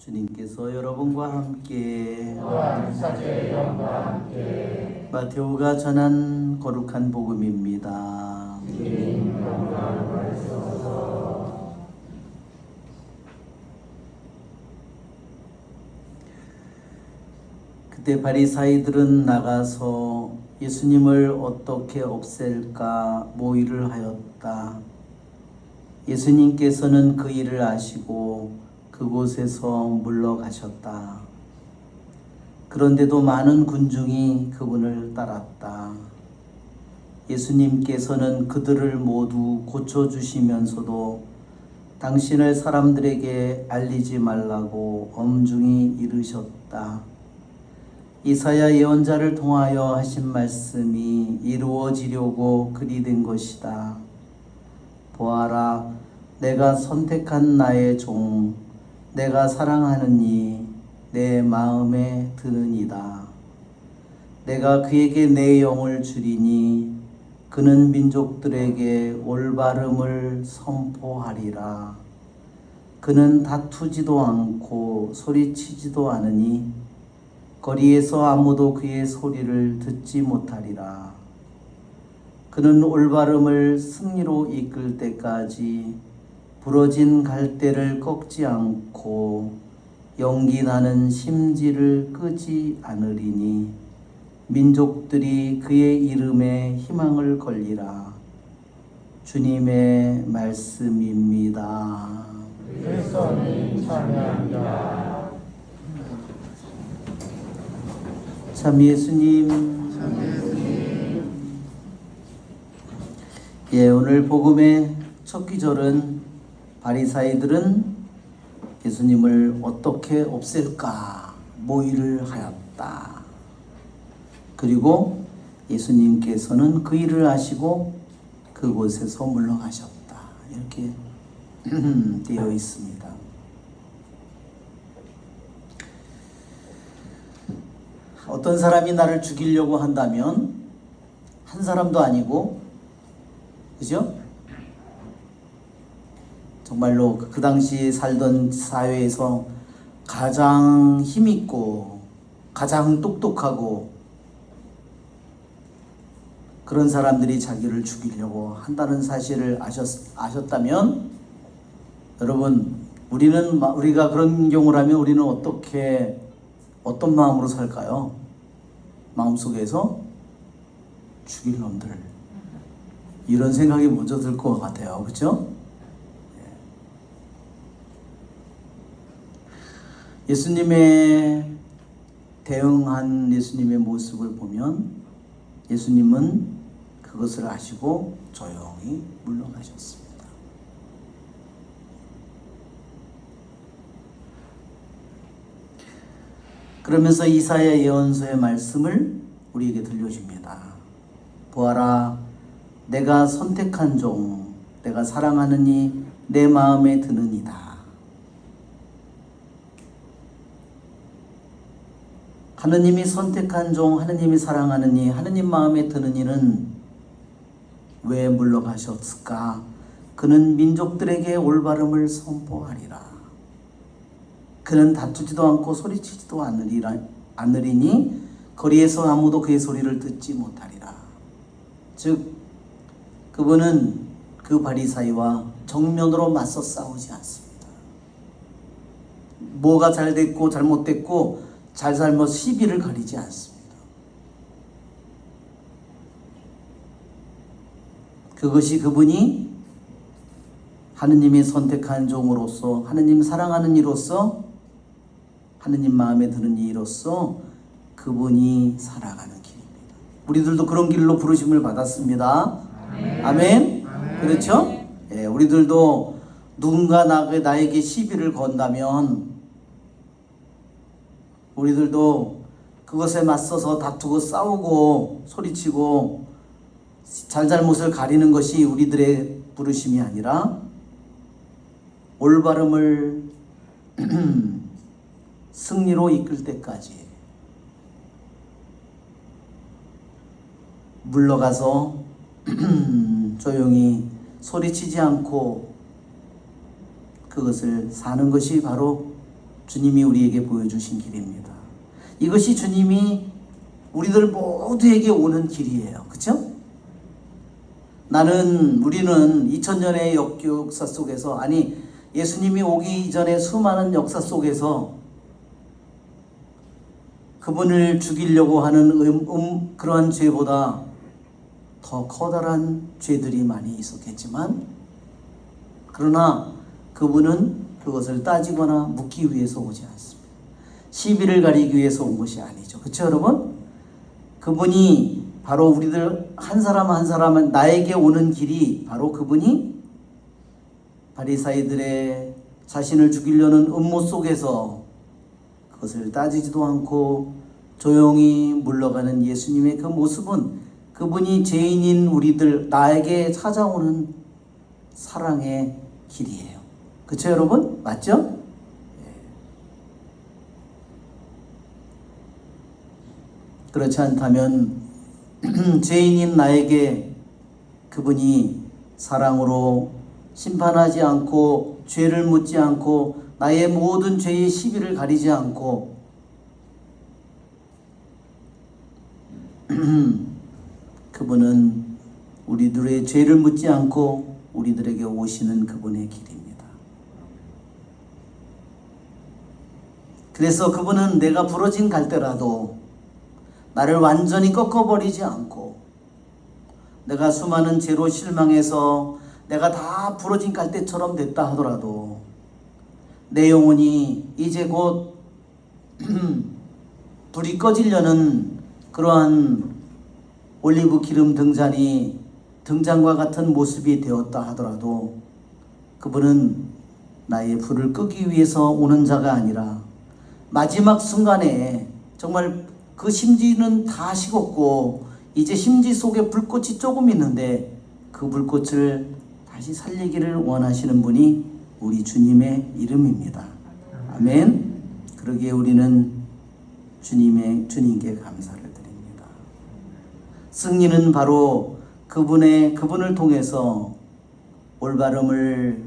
주님께서 여러분과 함께 또한 사제의 영과 함께 마테오가 전한 거룩한 복음입니다. 주님 영광 받으소서. 그때 바리사이들은 나가서 예수님을 어떻게 없앨까 모의를 하였다. 예수님께서는 그 일을 아시고 그곳에서 물러가셨다. 그런데도 많은 군중이 그분을 따랐다. 예수님께서는 그들을 모두 고쳐주시면서도 당신을 사람들에게 알리지 말라고 엄중히 이르셨다. 이사야 예언자를 통하여 하신 말씀이 이루어지려고 그리 된 것이다. 보아라, 내가 선택한 나의 종, 내가 사랑하는 이 내 마음에 드느니라. 내가 그에게 내 영을 주리니 그는 민족들에게 올바름을 선포하리라. 그는 다투지도 않고 소리치지도 않으니 거리에서 아무도 그의 소리를 듣지 못하리라. 그는 올바름을 승리로 이끌 때까지 부러진 갈대를 꺾지 않고 연기 나는 심지를 끄지 않으리니 민족들이 그의 이름에 희망을 걸리라. 주님의 말씀입니다. 그리스도님 참여합니다. 참 예수님, 오늘 복음의 첫 기절은 바리사이들은 예수님을 어떻게 없앨까 모의를 하였다. 그리고 예수님께서는 그 일을 아시고 그곳에서 물러가셨다. 이렇게 되어 있습니다. 어떤 사람이 나를 죽이려고 한다면 한 사람도 아니고, 그죠? 정말로 그 당시 살던 사회에서 가장 힘있고 가장 똑똑하고 그런 사람들이 자기를 죽이려고 한다는 사실을 아셨다면, 여러분, 우리가 그런 경우라면 우리는 어떤 마음으로 살까요? 마음속에서 죽일 놈들, 이런 생각이 먼저 들 것 같아요. 그렇죠? 예수님의 대응한 예수님의 모습을 보면 예수님은 그것을 아시고 조용히 물러가셨습니다. 그러면서 이사야 예언서의 말씀을 우리에게 들려줍니다. 보아라, 내가 선택한 종, 내가 사랑하는 이 내 마음에 드느니라. 하느님이 선택한 종, 하느님이 사랑하는 이, 하느님 마음에 드는 이는 왜 물러가셨을까? 그는 민족들에게 올바름을 선포하리라. 그는 다투지도 않고 소리치지도 않으리니 거리에서 아무도 그의 소리를 듣지 못하리라. 즉, 그분은 그 바리사이와 정면으로 맞서 싸우지 않습니다. 뭐가 잘 됐고 잘못됐고 잘잘못 시비를 가리지 않습니다. 그것이 그분이 하느님이 선택한 종으로서, 하느님 사랑하는 이로서, 하느님 마음에 드는 이로서 그분이 살아가는 길입니다. 우리들도 그런 길로 부르심을 받았습니다. 아멘. 그렇죠? 우리들도 누군가 나에게 시비를 건다면 우리들도 그것에 맞서서 다투고 싸우고 소리치고 잘잘못을 가리는 것이 우리들의 부르심이 아니라 올바름을 승리로 이끌 때까지 물러가서 조용히 소리치지 않고 그것을 사는 것이 바로 주님이 우리에게 보여주신 길입니다. 이것이 주님이 우리들 모두에게 오는 길이에요. 그렇죠? 우리는 2000년의 역사 속에서, 아니 예수님이 오기 전에 수많은 역사 속에서 그분을 죽이려고 하는 그러한 죄보다 더 커다란 죄들이 많이 있었겠지만, 그러나 그분은 그것을 따지거나 묻기 위해서 오지 않습니다. 시비를 가리기 위해서 온 것이 아니죠. 그렇죠 여러분? 그분이 바로 우리들 한 사람 한 사람은 나에게 오는 길이 바로 그분이 바리사이들의 자신을 죽이려는 음모 속에서 그것을 따지지도 않고 조용히 물러가는 예수님의 그 모습은 그분이 죄인인 우리들, 나에게 찾아오는 사랑의 길이에요. 그렇죠 여러분? 맞죠? 그렇지 않다면 죄인인 나에게 그분이 사랑으로 심판하지 않고 죄를 묻지 않고 나의 모든 죄의 시비를 가리지 않고 그분은 우리들의 죄를 묻지 않고 우리들에게 오시는 그분의 길입니다. 그래서 그분은 내가 부러진 갈대라도 나를 완전히 꺾어버리지 않고, 내가 수많은 죄로 실망해서 내가 다 부러진 갈대처럼 됐다 하더라도 내 영혼이 이제 곧 불이 꺼지려는 그러한 올리브 기름 등잔과 같은 모습이 되었다 하더라도 그분은 나의 불을 끄기 위해서 오는 자가 아니라 마지막 순간에 정말 그 심지는 다 식었고 이제 심지 속에 불꽃이 조금 있는데 그 불꽃을 다시 살리기를 원하시는 분이 우리 주님의 이름입니다. 아멘. 그러기에 우리는 주님께 감사를 드립니다. 승리는 바로 그분을 통해서, 올바름을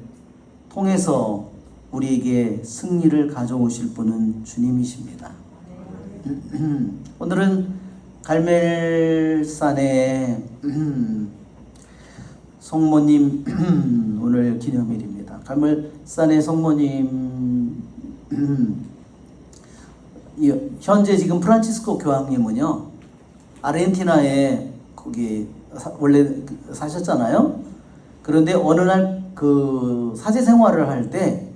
통해서 우리에게 승리를 가져오실 분은 주님이십니다. 오늘은 갈멜산의 성모님 오늘 기념일입니다. 갈멜산의 성모님 현재 지금 프란치스코 교황님은요 아르헨티나에 거기 원래 사셨잖아요. 그런데 어느 날 그 사제 생활을 할 때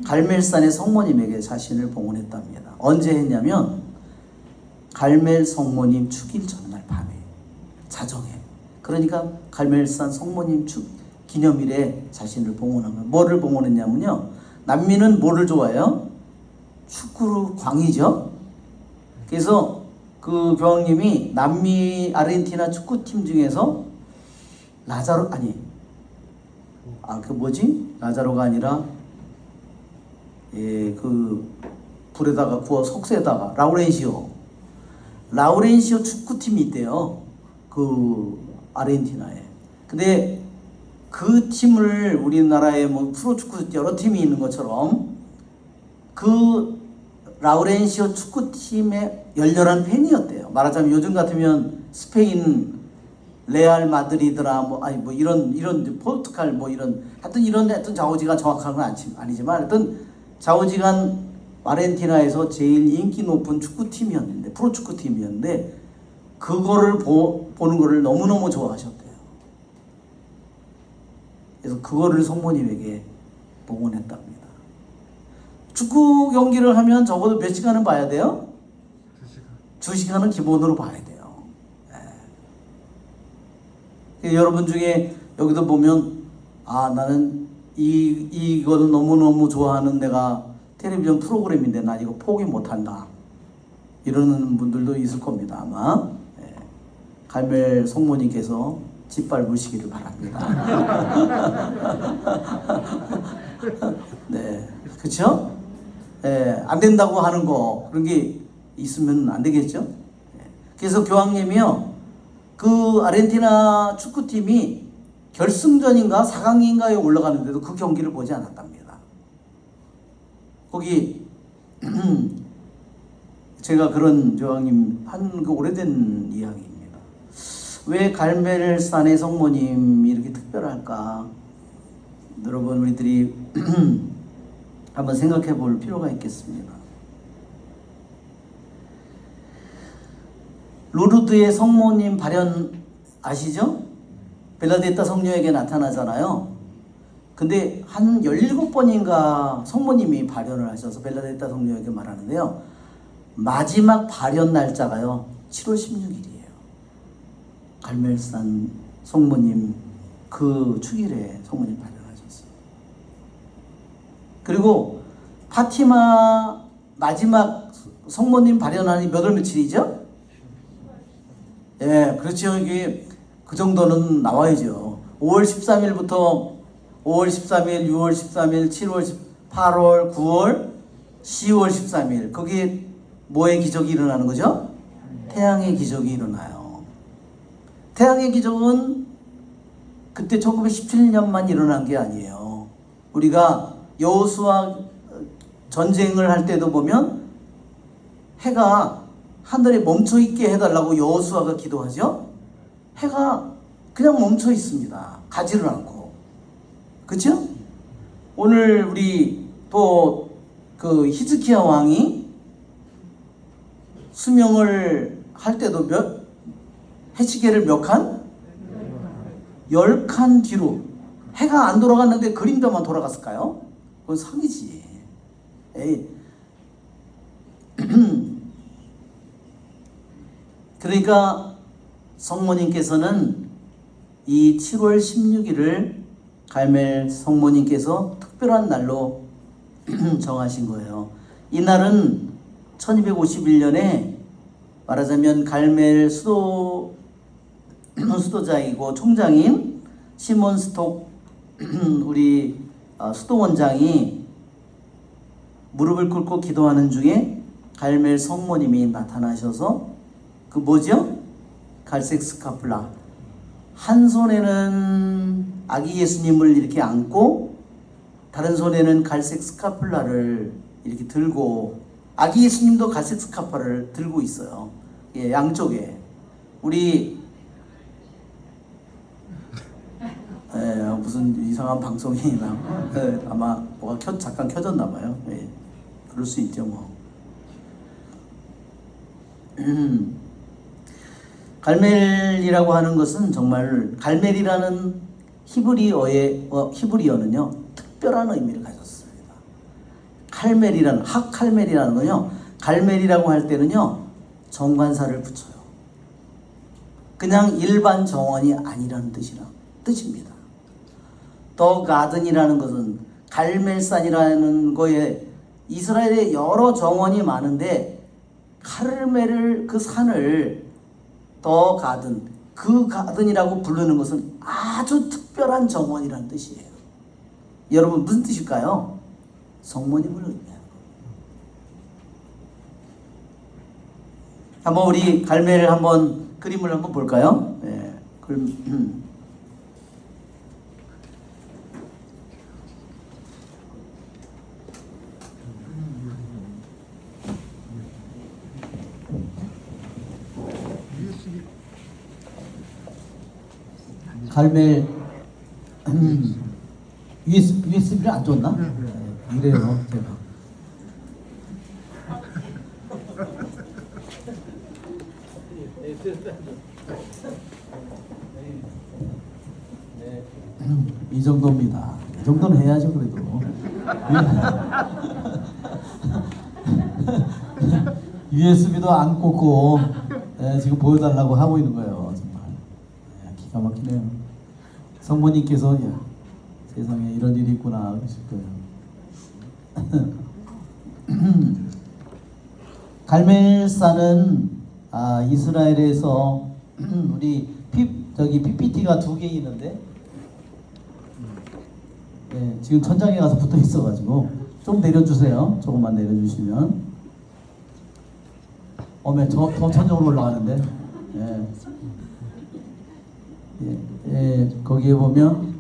갈멜산의 성모님에게 자신을 봉헌했답니다. 언제 했냐면 갈멜 성모님 축일 전날 밤에 자정에. 그러니까 갈멜산 성모님 축 기념일에 자신을 봉헌한 거예요. 뭐를 봉헌했냐면요, 남미는 뭐를 좋아해요? 축구로 광이죠. 그래서 그 교황님이 남미 아르헨티나 축구팀 중에서 라자로가 아니라 그 불에다가 구워 석쇠에다가 라우렌시오 축구팀이 있대요. 그 아르헨티나에. 근데 그 팀을 우리나라에 뭐 프로축구 여러 팀이 있는 것처럼 그 라우렌시오 축구팀의 열렬한 팬이었대요. 말하자면 요즘 같으면 스페인 레알 마드리드라 이런 포르투갈 하여튼 좌우지간 정확한 건 아니지만 하여튼 좌우지간 아르헨티나에서 제일 인기 높은 축구팀이었는데, 프로축구팀이었는데 그거를 보는 거를 너무너무 좋아하셨대요. 그래서 그거를 성모님에게 봉헌했답니다. 축구 경기를 하면 적어도 몇 시간은 봐야 돼요? 2시간은 기본으로 봐야 돼요. 여러분 중에 여기도 보면 나는 이거를 너무너무 좋아하는 내가 텔레비전 프로그램인데 나 이거 포기 못한다 이러는 분들도 있을 겁니다. 아마 갈멜 성모님께서 짓밟으시기를 바랍니다. 네, 그렇죠? 안 된다고 하는 거 그런 게 있으면 안 되겠죠? 그래서 교황님이요, 그 아르헨티나 축구팀이 결승전인가 4강인가에 올라가는데도 그 경기를 보지 않았답니다. 거기 제가 그런 조항님 한 그 오래된 이야기입니다. 왜 갈멜산의 성모님이 이렇게 특별할까? 여러분 우리들이 한번 생각해 볼 필요가 있겠습니다. 루르드의 성모님 발현 아시죠? 벨라데타 성녀에게 나타나잖아요. 근데 한 17번인가 성모님이 발현을 하셔서 벨라데타 성녀에게 말하는데요. 마지막 발현 날짜가요 7월 16일이에요. 갈멜산 성모님 그 축일에 성모님 발현하셨어요. 그리고 파티마 마지막 성모님 발현하니 몇 월 며칠이죠? 예, 그렇죠. 이게 그 정도는 나와야죠. 5월 13일부터 5월 13일, 6월 13일, 7월 8월, 9월, 10월 13일. 거기에 뭐의 기적이 일어나는 거죠? 태양의 기적이 일어나요. 태양의 기적은 그때 1917년만 일어난 게 아니에요. 우리가 여호수아 전쟁을 할 때도 보면 해가 하늘에 멈춰 있게 해달라고 여호수아가 기도하죠. 해가 그냥 멈춰 있습니다. 가지를 않고. 그렇죠? 오늘 우리 또 그 히즈키야 왕이 수명을 할 때도 해치개를 몇 칸? 10칸 뒤로. 해가 안 돌아갔는데 그림자만 돌아갔을까요? 그건 사기지. 에이. 그러니까 성모님께서는 이 7월 16일을 갈멜 성모님께서 특별한 날로 정하신 거예요. 이 날은 1251년에 말하자면 갈멜 수도자이고 총장인 시몬 스톡 우리 수도원장이 무릎을 꿇고 기도하는 중에 갈멜 성모님이 나타나셔서 그 뭐죠? 갈색 스카플라. 한 손에는 아기 예수님을 이렇게 안고 다른 손에는 갈색 스카플라를 이렇게 들고 아기 예수님도 갈색 스카프라를 들고 있어요. 예, 양쪽에. 우리 무슨 이상한 방송이나 아마 뭐가 잠깐 켜졌나 봐요. 예, 그럴 수 있죠 뭐. 갈멜이라고 하는 것은 정말 갈멜이라는 히브리어는요 특별한 의미를 가졌습니다. 칼멜이라는 건요 갈멜이라고 할 때는요 정관사를 붙여요. 그냥 일반 정원이 아니라는 뜻입니다. 더 가든이라는 것은 갈멜산이라는 거에 이스라엘에 여러 정원이 많은데 카르멜을 그 산을 더 가든 그 가든이라고 부르는 것은 아주 특별한 정원이라는 뜻이에요. 여러분 무슨 뜻일까요? 성모님을 의미하는 거예요. 한번 우리 갈멜을 한번 그림을 한번 볼까요? 네, 갈멜 USB를 안 줬나? 네, 이래요 제가. 이 정도입니다. 이 정도는 해야죠 그래도. USB도 안 꽂고 지금 보여달라고 하고 있는 거예요. 정말 기가 막히네요. 성모님께서 야, 세상에 이런 일이 있구나 그러실 거예요. 갈멜산은 이스라엘에서 우리 PPT가 2개 있는데 지금 천장에 가서 붙어 있어가지고 좀 내려주세요. 조금만 내려주시면 더 천장으로 올라가는데 거기에 보면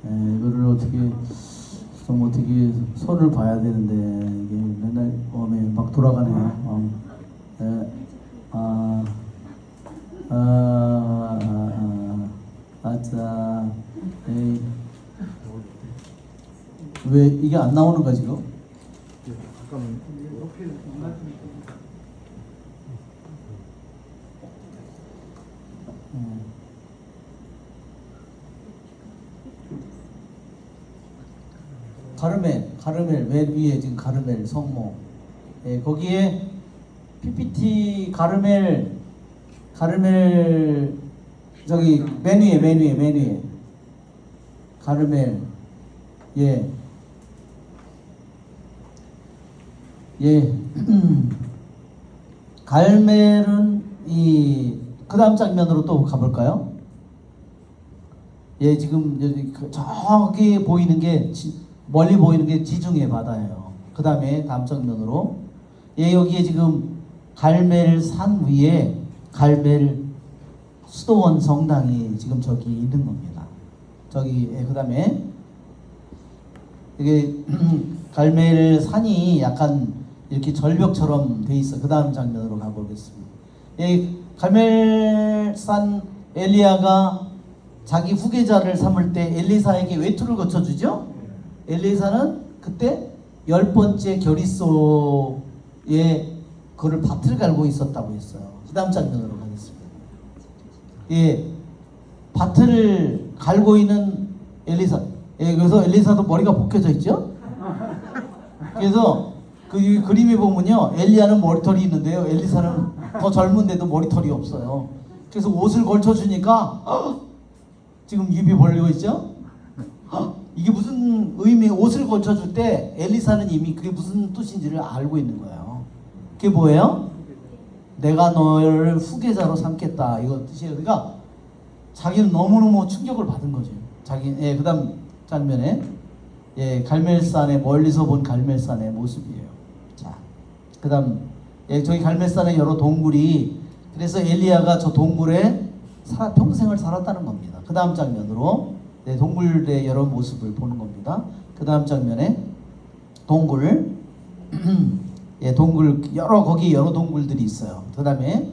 이거를 어떻게 좀 어떻게 손을 봐야 되는데 이게 맨날 막 돌아가네요. 예. 아자, 에이. 왜 이게 안 나오는가 지금? 가르멜 맨 위에 지금 가르멜 성모. 예, 거기에 PPT 가르멜 저기 맨 위에 가르멜. 예. 예. 갈멜은 그 다음 장면으로 또 가볼까요? 예, 지금 여기 저기 보이는 게 멀리 보이는 게 지중해 바다예요. 그 다음에 다음 장면으로 예, 여기에 지금 갈멜 산 위에 갈멜 수도원 성당이 지금 저기 있는 겁니다. 저기 예, 그 다음에 이게 갈멜 산이 약간 이렇게 절벽처럼 돼 있어. 그 다음 장면으로 가보겠습니다. 예, 갈멜산 엘리야가 자기 후계자를 삼을 때 엘리사에게 외투를 거쳐주죠. 엘리사는 그때 10번째 결의소에 그를 밭을 갈고 있었다고 했어요. 그 다음 장면으로 가겠습니다. 예, 밭을 갈고 있는 엘리사. 예, 그래서 엘리사도 머리가 벗겨져 있죠. 그래서 그 그림에 보면요, 엘리야는 머리털이 있는데요, 엘리사는 더 젊은데도 머리털이 없어요. 그래서 옷을 걸쳐주니까 지금 입이 벌리고 있죠. 이게 무슨 의미? 옷을 걸쳐줄 때 엘리사는 이미 그게 무슨 뜻인지를 알고 있는 거예요. 그게 뭐예요? 내가 너를 후계자로 삼겠다, 이거 뜻이에요. 그러니까 자기는 너무너무 충격을 받은 거죠. 예, 그 다음 장면에 예, 갈멜산의 멀리서 본 갈멜산의 모습이에요. 자, 그 다음 예, 저기 갈멜산의 여러 동굴이, 그래서 엘리야가 저 동굴에 평생을 살았다는 겁니다. 그 다음 장면으로 네, 동굴의 여러 모습을 보는 겁니다. 그 다음 장면에 동굴 예, 동굴 거기 여러 동굴들이 있어요. 그 다음에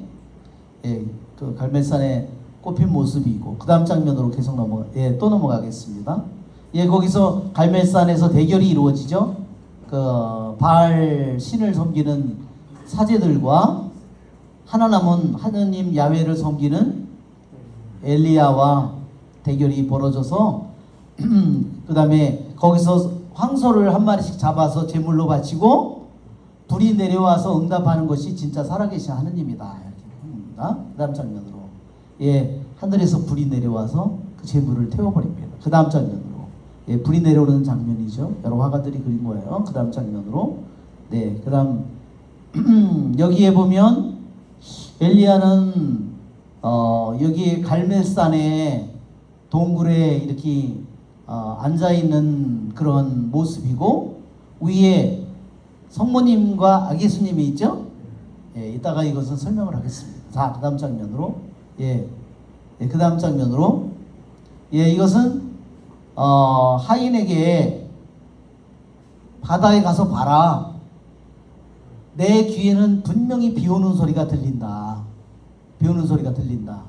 예, 그 갈멜산에 꽃핀 모습이고, 그 다음 장면으로 계속 또 넘어가겠습니다. 예, 거기서 갈멜산에서 대결이 이루어지죠. 그 바알 신을 섬기는 사제들과 하나 남은 하느님 야훼를 섬기는 엘리야와 대결이 벌어져서 그 다음에 거기서 황소를 한 마리씩 잡아서 제물로 바치고 불이 내려와서 응답하는 것이 진짜 살아계신 하느님이다, 이렇게 합니다. 그 다음 장면으로 예, 하늘에서 불이 내려와서 그 제물을 태워버립니다. 그 다음 장면으로 예, 불이 내려오는 장면이죠. 여러 화가들이 그린 거예요. 그 다음 장면으로 네, 그 다음 여기에 보면 엘리야는 여기 갈멜산에 동굴에 이렇게 앉아있는 그런 모습이고, 위에 성모님과 아기수님이 있죠. 예, 이따가 이것은 설명을 하겠습니다. 자, 그 다음 장면으로 예, 그 다음 장면으로 예, 이것은 하인에게 바다에 가서 봐라, 내 귀에는 분명히 비 오는 소리가 들린다. 비 오는 소리가 들린다.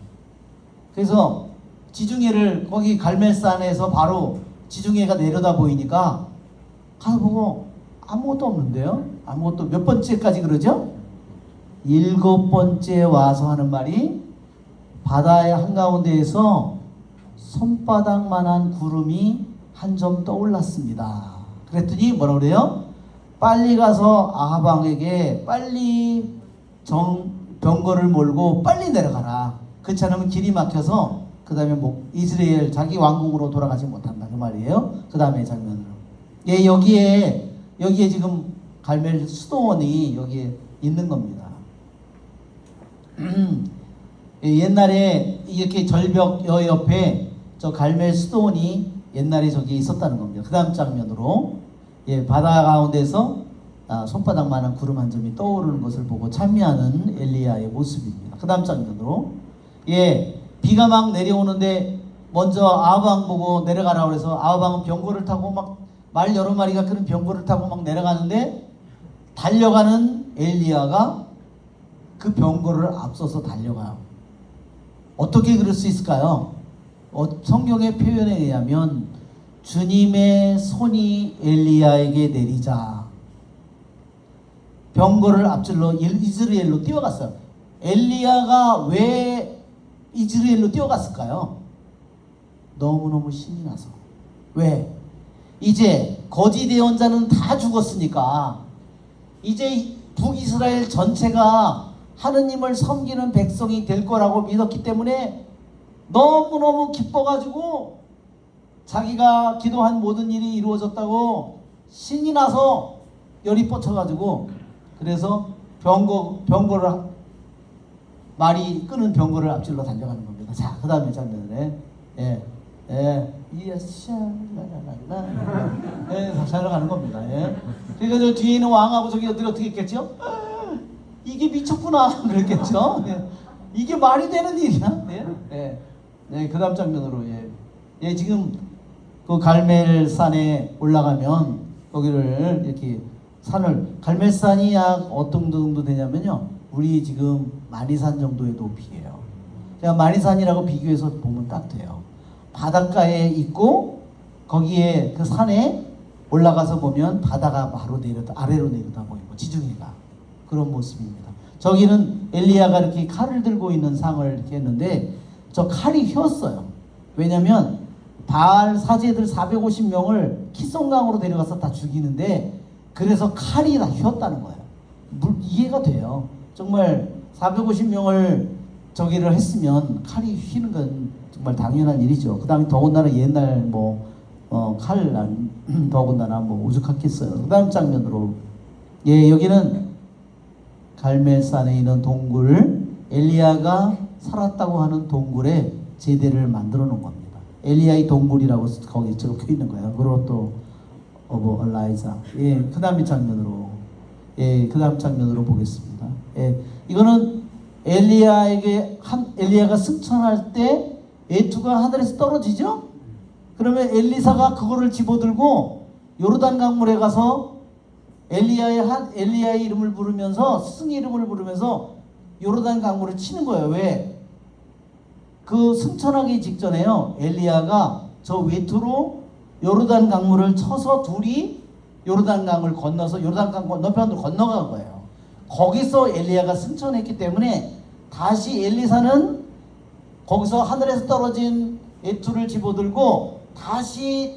그래서 지중해를, 거기 갈멜산에서 바로 지중해가 내려다 보이니까 가서 보고 아무것도 없는데요. 아무것도. 몇 번째까지 그러죠? 7번째 와서 하는 말이, 바다의 한가운데에서 손바닥만한 구름이 한 점 떠올랐습니다. 그랬더니 뭐라 그래요? 빨리 가서 아합 왕에게 빨리 병거를 몰고 빨리 내려가라. 그렇지 않으면 길이 막혀서 그 다음에 이스라엘 자기 왕국으로 돌아가지 못한다, 그 말이에요. 그 다음에 장면으로 예, 여기에 지금 갈멜 수도원이 여기에 있는 겁니다. 예, 옛날에 이렇게 절벽 옆에 저 갈멜 수도원이 옛날에 저기 있었다는 겁니다. 그 다음 장면으로 예, 바다 가운데서 손바닥만한 구름 한 점이 떠오르는 것을 보고 찬미하는 엘리야의 모습입니다. 그 다음 장면으로 예, 비가 막 내려오는데 먼저 아합 왕 보고 내려가라고 해서 아합 왕은 병거를 타고 막 말 여러 마리가 그런 병거를 타고 막 내려가는데 달려가는 엘리야가 그 병거를 앞서서 달려가요. 어떻게 그럴 수 있을까요? 성경의 표현에 의하면 주님의 손이 엘리야에게 내리자 병거를 앞질러 이스라엘로 뛰어갔어요. 엘리야가 왜 이스라엘로 뛰어갔을까요? 너무너무 신이 나서. 왜? 이제 거짓 예언자는 다 죽었으니까 이제 북이스라엘 전체가 하느님을 섬기는 백성이 될 거라고 믿었기 때문에 너무너무 기뻐가지고 자기가 기도한 모든 일이 이루어졌다고 신이 나서 열이 뻗쳐가지고 그래서 병거를 말이 끄는 병거를 앞질러 달려가는 겁니다. 자, 그 다음에 장면에 달려가는 겁니다. 그러니까 저 뒤에 있는 왕하고 저기 어떻게 했겠죠? 이게 미쳤구나 그랬겠죠. 이게 말이 되는 일이야? 그 다음 장면으로 지금 그 갈멜산에 올라가면 거기를 이렇게 산을 갈멜산이 약 어떤 정도 되냐면요, 우리 지금 마리산 정도의 높이에요. 그냥 마리산이라고 비교해서 보면 딱 돼요. 바닷가에 있고 거기에 그 산에 올라가서 보면 바다가 바로 아래로 내려다 보이고 지중해가 그런 모습입니다. 저기는 엘리야가 이렇게 칼을 들고 있는 상을 이렇게 했는데 저 칼이 휘었어요. 왜냐면 바알 사제들 450명을 키송강으로 데려가서 다 죽이는데 그래서 칼이 다 휘었다는 거예요. 이해가 돼요. 정말 450명을 저기를 했으면 칼이 휘는 건 정말 당연한 일이죠. 그 다음에 더군다나 옛날 칼 더군다나 오죽했겠어요. 그 다음 장면으로 여기는 갈멜산에 있는 동굴, 엘리야가 살았다고 하는 동굴에 제대를 만들어 놓은 겁니다. 엘리야의 동굴이라고 거기 적혀 있는 거예요. 그리고 또 오브 엘라이자. 그 다음 장면으로 그 다음 장면으로 보겠습니다. 이거는 엘리야가 승천할 때 애투가 하늘에서 떨어지죠? 그러면 엘리사가 그거를 집어들고 요르단 강물에 가서 엘리야의 이름을 부르면서 스승의 이름을 부르면서 요르단 강물을 치는 거예요. 왜? 그 승천하기 직전에요, 엘리야가 저 외투로 요르단 강물을 쳐서 둘이 요르단 강을 건너서 요르단 강 건너편으로 건너간 거예요. 거기서 엘리야가 승천했기 때문에 다시 엘리사는 거기서 하늘에서 떨어진 외투를 집어들고 다시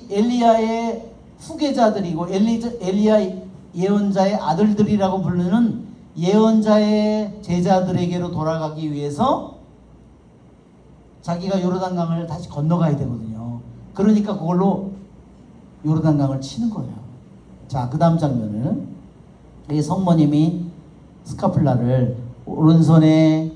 엘리야의 후계자들이고 엘리야 예언자의 아들들이라고 부르는 예언자의 제자들에게로 돌아가기 위해서 자기가 요르단강을 다시 건너가야 되거든요. 그러니까 그걸로 요르단강을 치는 거예요. 자, 그 다음 장면은 이 성모님이 스카플라를 왼손에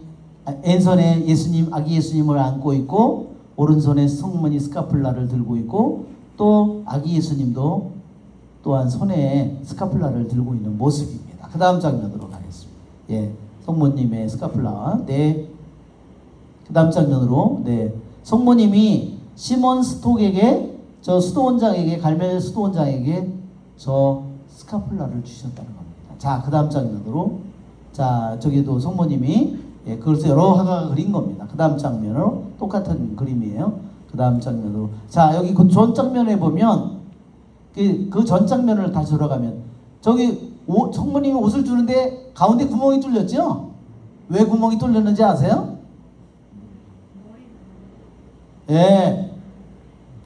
아기 예수님을 안고 있고 오른손에 성모니 스카플라를 들고 있고 또 아기 예수님도 또한 손에 스카플라를 들고 있는 모습입니다. 그 다음 장면으로 가겠습니다. 성모님의 스카플라. 그 다음 장면으로 성모님이 시몬 스톡에게 저 수도원장에게 갈멜 수도원장에게 저 스카플라를 주셨다는 겁니다. 자, 그 다음 장면으로 저기도 성모님이 그것을 여러 화가가 그린 겁니다. 그 다음 장면으로 똑같은 그림이에요. 그 다음 장면으로 여기 그 전 장면에 보면 그 전 장면을 다시 돌아가면 저기 성모님이 옷을 주는데 가운데 구멍이 뚫렸죠? 왜 구멍이 뚫렸는지 아세요?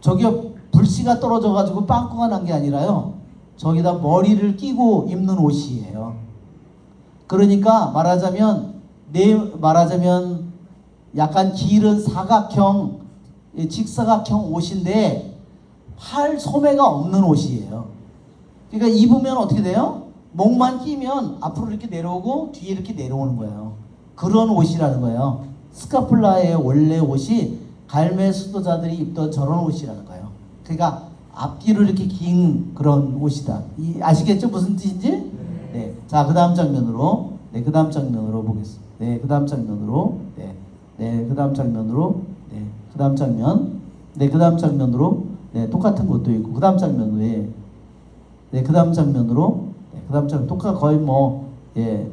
저기요, 불씨가 떨어져가지고 빵꾸가 난 게 아니라요, 저기다 머리를 끼고 입는 옷이에요. 그러니까 말하자면 약간 길은 사각형, 직사각형 옷인데 팔 소매가 없는 옷이에요. 그러니까 입으면 어떻게 돼요? 목만 끼면 앞으로 이렇게 내려오고 뒤에 이렇게 내려오는 거예요. 그런 옷이라는 거예요. 스카플라의 원래 옷이 갈멜 수도자들이 입던 저런 옷이라는 거예요. 그러니까 앞뒤로 이렇게 긴 그런 옷이다. 아시겠죠? 무슨 뜻인지? 자, 그 다음 장면으로 그 다음 장면으로 보겠습니다. 그 다음 장면으로 그 다음 장면으로 그 다음 장면으로 네, 똑같은 것도 있고 그 다음 장면으로 네, 그 다음 장면으로 그 다음 장면 거의 뭐 예.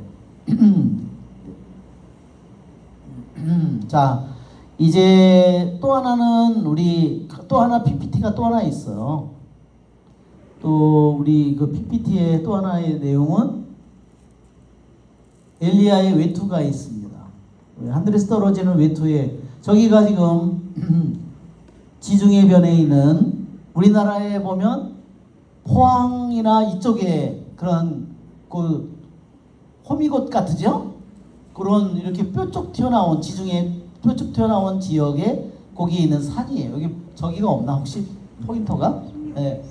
자, 이제 또 하나는 우리 또 하나 PPT가 또 하나 있어요. 또 우리 그 PPT의 또 하나의 내용은 엘리야의 외투가 있습니다. 하늘에서 떨어지는 외투에 저기가 지금 지중해 변에 있는 우리나라에 보면 포항이나 이쪽에 그런 그 호미곶 같으죠? 그런 이렇게 뾰족 튀어나온 지중해 뾰족 튀어나온 지역에 거기 있는 산이에요. 여기 저기가 없나 혹시 포인터가? 네.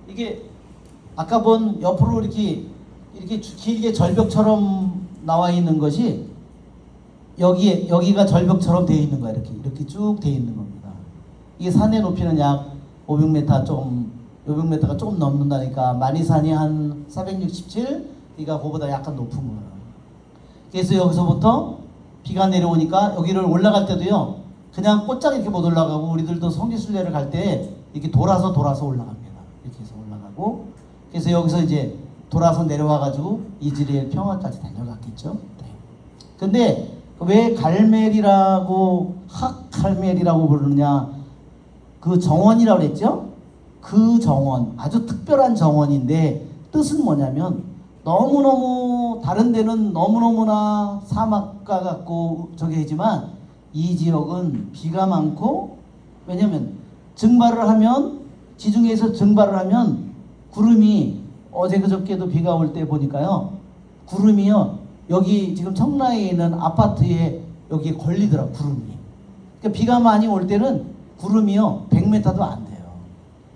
이게 아까 본 옆으로 이렇게 길게 절벽처럼 나와 있는 것이 여기가 절벽처럼 되어 있는 거야. 이렇게 쭉 되어 있는 겁니다. 이게 산의 높이는 약 500m 500m가 조금 넘는다니까 만이산이 한 467, 그러니까 그거보다 약간 높은 거예요. 그래서 여기서부터 비가 내려오니까 여기를 올라갈 때도요, 그냥 곧장 이렇게 못 올라가고 우리들도 성지순례를 갈 때 이렇게 돌아서 올라갑니다. 이렇게 해서 올라가고, 그래서 여기서 이제 돌아서 내려와가지고 이즈리엘 평화까지 달려갔겠죠. 네. 근데 왜 갈멜이라고 학갈멜이라고 부르느냐? 그 정원이라고 그랬죠? 그 정원, 아주 특별한 정원인데 뜻은 뭐냐면 너무너무 다른 데는 너무너무나 사막과 같고 저기 하지만 이 지역은 비가 많고, 왜냐면 증발을 하면 지중해에서 증발을 하면 구름이 어제 그저께도 비가 올 때 보니까요, 구름이요 여기 지금 청라에 있는 아파트에 여기에 걸리더라. 구름이. 그러니까 비가 많이 올 때는 구름이요 100m도 안 돼요.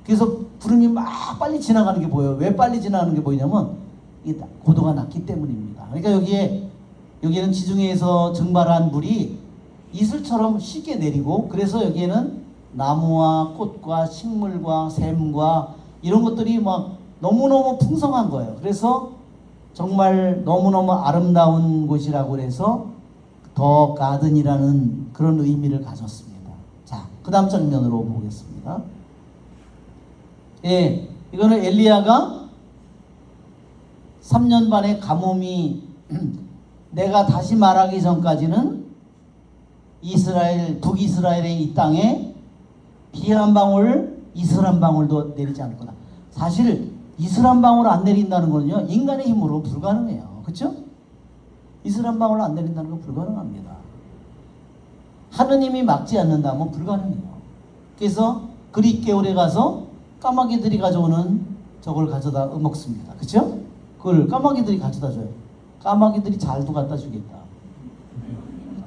그래서 구름이 막 빨리 지나가는 게 보여요. 왜 빨리 지나가는 게 보이냐면 이 고도가 낮기 때문입니다. 그러니까 여기는 지중해에서 증발한 물이 이슬처럼 쉽게 내리고, 그래서 여기에는 나무와 꽃과 식물과 샘과 이런 것들이 막 너무너무 풍성한 거예요. 그래서 정말 너무너무 아름다운 곳이라고 해서 더 가든이라는 그런 의미를 가졌습니다. 자, 그 다음 장면으로 보겠습니다. 예, 이거는 엘리야가 3년 반의 가뭄이 내가 다시 말하기 전까지는 북이스라엘의 이 땅에 비 한 방울, 이슬 한 방울도 내리지 않을 거다. 사실 이슬 한 방울 안 내린다는 거는요, 인간의 힘으로 불가능해요. 그렇죠? 이슬 한 방울 안 내린다는 건 불가능합니다. 하느님이 막지 않는다면 불가능해요. 그래서 그릿 개울에 가서 까마귀들이 가져오는 저걸 가져다 먹습니다. 그렇죠? 그걸 까마귀들이 가져다 줘요. 까마귀들이 잘도 갖다 주겠다.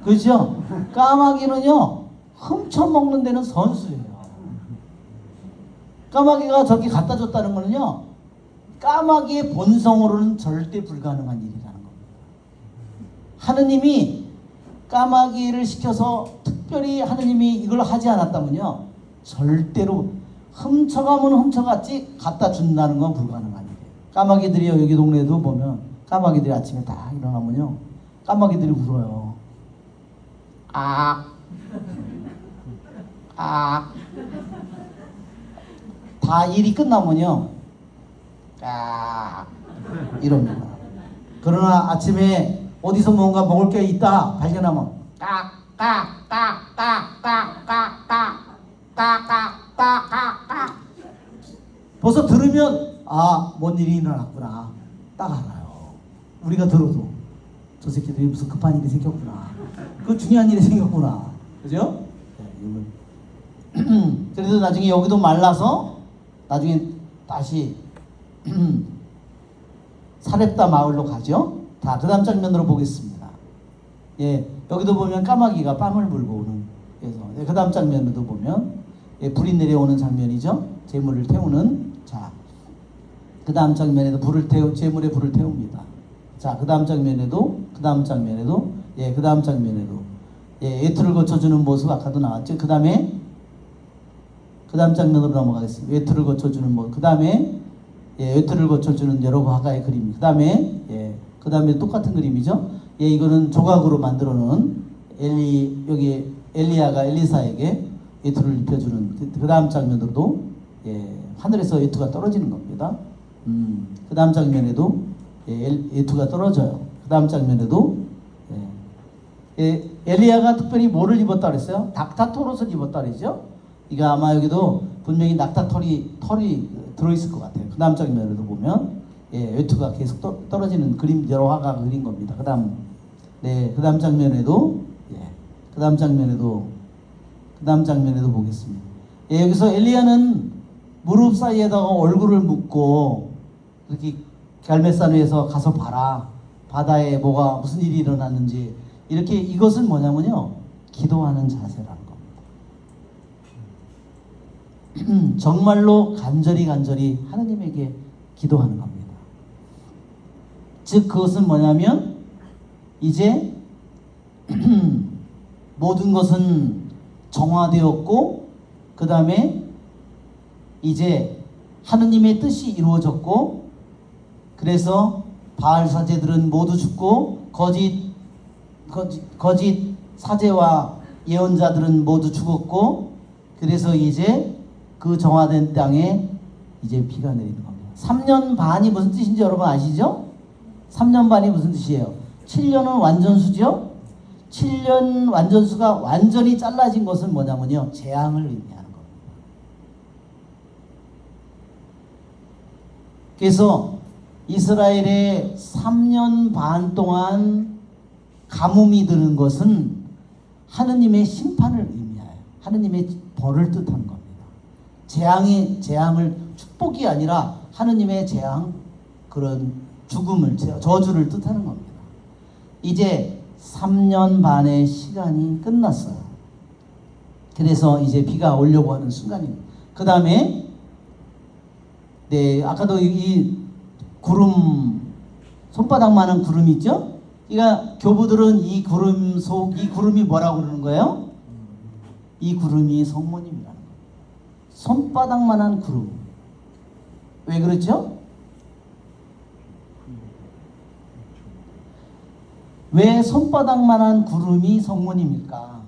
그렇죠? 까마귀는요 훔쳐 먹는 데는 선수예요. 까마귀가 저기 갖다 줬다는 거는요, 까마귀의 본성으로는 절대 불가능한 일이라는 겁니다. 하느님이 까마귀를 시켜서 특별히 하느님이 이걸 하지 않았다면요, 절대로 훔쳐가면 훔쳐갔지 갖다 준다는 건 불가능한 일이에요. 까마귀들이요, 여기 동네에도 보면 까마귀들이 아침에 다 일어나면요, 까마귀들이 울어요. 다 일이 끝나면요, 이럽니다. 그러나 아침에 어디서 뭔가 먹을 게 있다 발견하면 벌써 들으면 뭔 일이 일어났구나 딱 알아요. 우리가 들어도 저 새끼들이 무슨 급한 일이 생겼구나, 그 중요한 일이 생겼구나. 그죠? 그래서 나중에 여기도 말라서 나중에 다시 사렙다 마을로 가죠. 자, 그 다음 장면으로 보겠습니다. 예, 여기도 보면 까마귀가 빵을 물고 오는, 그래서 그 다음 장면에도 보면 불이 내려오는 장면이죠. 재물을 태우는. 자, 그 다음 장면에도 재물에 불을 태웁니다. 자, 그 다음 장면에도 외투를 거쳐주는 모습 아까도 나왔죠. 그 다음에 그 다음 장면으로 넘어가겠습니다. 외투를 거쳐주는 모습. 그 다음에 외투를 거쳐주는 여러 화가의 그림. 그 다음에 똑같은 그림이죠. 이거는 조각으로 만들어 놓은 여기 엘리야가 엘리사에게 외투를 입혀주는 그 다음 장면으로도 하늘에서 외투가 떨어지는 겁니다. 그 다음 장면에도 외투가 떨어져요. 그 다음 장면에도 엘리야가 특별히 뭐를 입었다 그랬어요? 낙타털옷을 입었다 그랬죠? 이거 아마 여기도 분명히 낙타털이 들어있을 것 같아요. 그 다음 장면에도 보면 외투가 계속 떨어지는 그림 여러 화가 그린 겁니다. 그 다음 그 다음 장면에도 그 다음 장면에도 보겠습니다. 여기서 엘리야는 무릎 사이에다가 얼굴을 묶고 이렇게 갈멜산 위에서 가서 봐라. 바다에 무슨 일이 일어났는지 이렇게 이것은 뭐냐면요. 기도하는 자세라는 겁니다. 정말로 간절히 하느님에게 기도하는 겁니다. 즉 그것은 뭐냐면 이제 모든 것은 정화되었고 그 다음에 이제 하느님의 뜻이 이루어졌고 그래서 바알 사제들은 모두 죽고 거짓 사제와 예언자들은 모두 죽었고 그래서 이제 그 정화된 땅에 이제 비가 내리는 겁니다. 3년 반이 무슨 뜻인지 여러분 아시죠? 3년 반이 무슨 뜻이에요? 7년은 완전수죠? 7년 완전수가 완전히 잘라진 것은 뭐냐면요. 재앙을 의미하는 겁니다. 그래서 이스라엘의 3년 반 동안 가뭄이 드는 것은 하느님의 심판을 의미해요. 하느님의 벌을 뜻하는 겁니다. 재앙을 축복이 아니라 하느님의 재앙, 그런 죽음을, 저주를 뜻하는 겁니다. 이제 3년 반의 시간이 끝났어요. 그래서 이제 비가 오려고 하는 순간입니다. 그 다음에 아까도 이 구름, 손바닥만한 구름 있죠? 그러니까 교부들은 이 구름이 뭐라고 그러는 거예요? 이 구름이 성모님이라는 거예요. 손바닥만한 구름. 왜 그렇죠? 왜 손바닥만한 구름이 성모님일까?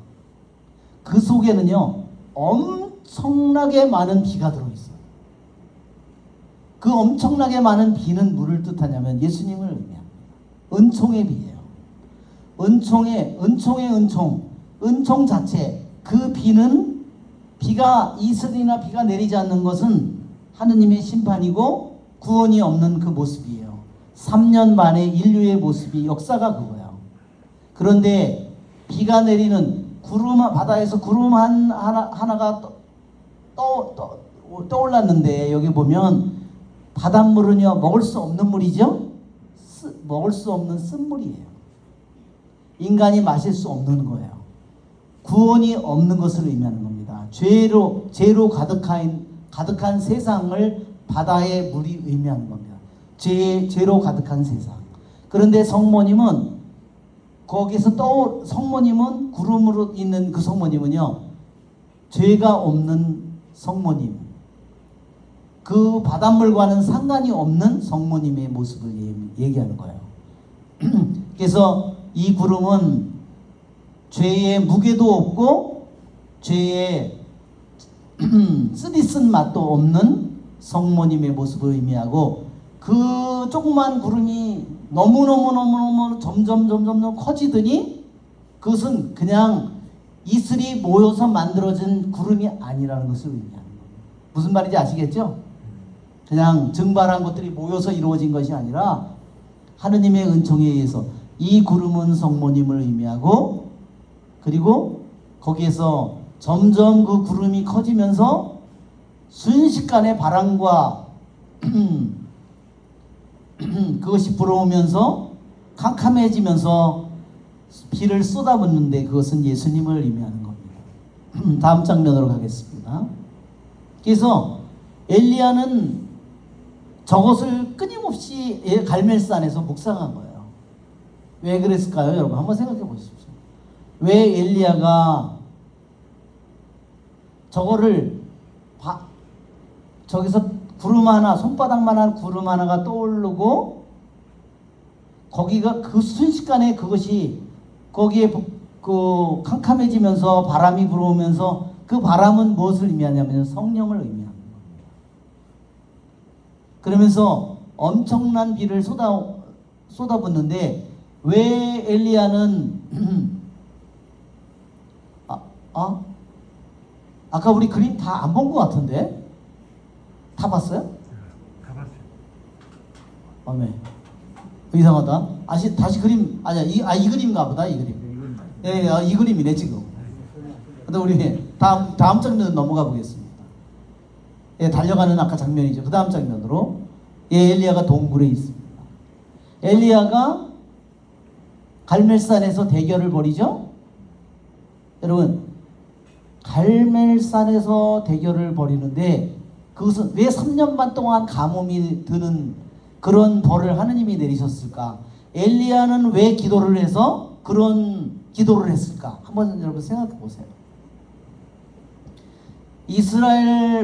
그 속에는요 엄청나게 많은 비가 들어있어요. 그 엄청나게 많은 비는 뭐를 뜻하냐면 예수님을 의미합니다. 은총의 비예요. 은총 자체. 그 비는 비가 이슬이나 비가 내리지 않는 것은 하느님의 심판이고 구원이 없는 그 모습이에요. 3년 만에 인류의 모습이 역사가 그거예요. 그런데 비가 내리는 바다에서 구름 하나가 떠올랐는데 여기 보면 바닷물은요 먹을 수 없는 물이죠. 먹을 수 없는 쓴물이에요. 인간이 마실 수 없는 거예요. 구원이 없는 것을 의미하는 겁니다. 죄로 가득한 세상을 바다의 물이 의미하는 겁니다. 죄로 가득한 세상. 그런데 성모님은 거기서 성모님은 구름으로 있는 그 성모님은요 죄가 없는 성모님, 그 바닷물과는 상관이 없는 성모님의 모습을 얘기하는 거예요. 그래서 이 구름은 죄의 무게도 없고 죄의 쓰디쓴 맛도 없는 성모님의 모습을 의미하고 그 조그만 구름이 너무너무 점점 커지더니 그것은 그냥 이슬이 모여서 만들어진 구름이 아니라는 것을 의미하는 겁니다. 무슨 말인지 아시겠죠? 그냥 증발한 것들이 모여서 이루어진 것이 아니라 하느님의 은총에 의해서 이 구름은 성모님을 의미하고 그리고 거기에서 점점 그 구름이 커지면서 순식간에 바람과 그것이 불어오면서 캄캄해지면서 비를 쏟아붓는데 그것은 예수님을 의미하는 겁니다. 다음 장면으로 가겠습니다. 그래서 엘리야는 저것을 끊임없이 갈멜산에서 묵상한 거예요. 왜 그랬을까요? 여러분 한번 생각해 보십시오. 왜 엘리야가 저거를 저기서 구름 하나, 손바닥만한 구름 하나가 떠오르고 거기가 그 순식간에 그것이 거기에 그 캄캄해지면서 바람이 불어오면서 그 바람은 무엇을 의미하냐면 성령을 의미합니다. 그러면서 엄청난 비를 쏟아붓는데 왜 엘리야는 아까 우리 그림 다 안 본 것 같은데? 다 봤어요? 다 봤어요. 아멘. 이상하다. 다시 그림 아니야 이 그림인가 보다. 이 그림. 이 그림이네 지금. 근데 우리 다음 장면 넘어가 보겠습니다. 달려가는 아까 장면이죠. 그 다음 장면으로 엘리야가 동굴에 있습니다. 엘리야가 갈멜산에서 대결을 벌이죠. 여러분 갈멜산에서 대결을 벌이는데 그것은 왜 3년 반 동안 가뭄이 드는 그런 벌을 하느님이 내리셨을까? 엘리야는 왜 기도를 해서 그런 기도를 했을까? 한번 여러분 생각해 보세요.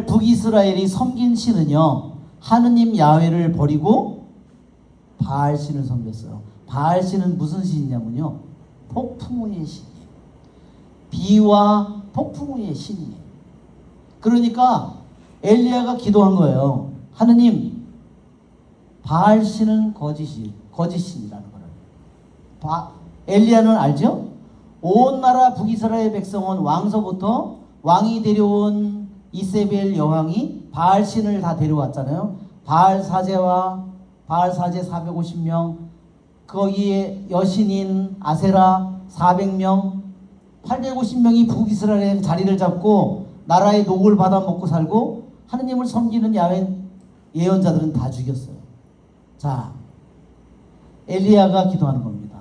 북이스라엘이 섬긴 신은요, 하느님 야훼를 버리고 바알 신을 섬겼어요. 바알 신은 무슨 신이냐면요, 폭풍우의 신이에요. 비와 폭풍우의 신이에요. 그러니까 엘리야가 기도한 거예요. 하느님, 바알 신은 거짓신이라는 거를. 엘리야는 알죠? 온 나라 북이스라엘 백성은 왕서부터 왕이 데려온 이세벨 여왕이 바알 신을 다 데려왔잖아요. 바알 사제 450명, 거기에 여신인 아세라 400명, 850명이 북이스라엘의 자리를 잡고 나라의 녹을 받아 먹고 살고 하느님을 섬기는 야훼 예언자들은 다 죽였어요. 자, 엘리야가 기도하는 겁니다.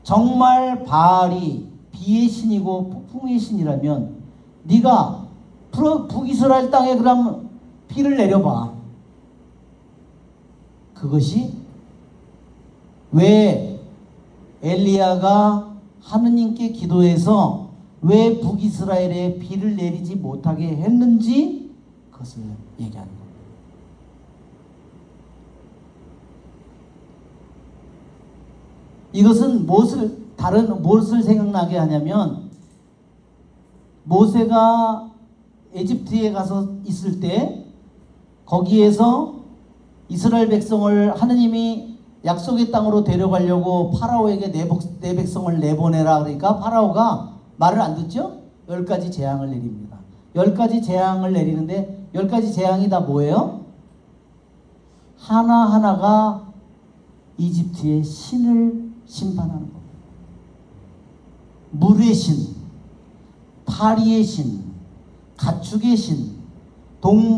정말 바알이 비의 신이고 폭풍의 신이라면 네가 북이스라엘 땅에 그럼 비를 내려봐. 그것이 왜 엘리야가 하느님께 기도해서 왜 북이스라엘에 비를 내리지 못하게 했는지 그것을 얘기하는 겁니다. 이것은 무엇을 생각나게 하냐면 모세가 에집트에 가서 있을 때 거기에서 이스라엘 백성을 하느님이 약속의 땅으로 데려가려고 파라오에게 내 백성을 내보내라 그러니까 파라오가 말을 안 듣죠? 10가지 재앙을 내립니다. 10가지 재앙을 내리는데 10가지 재앙이 다 뭐예요? 하나하나가 이집트의 신을 심판하는 겁니다. 물의 신, 파리의 신, 가축의 신,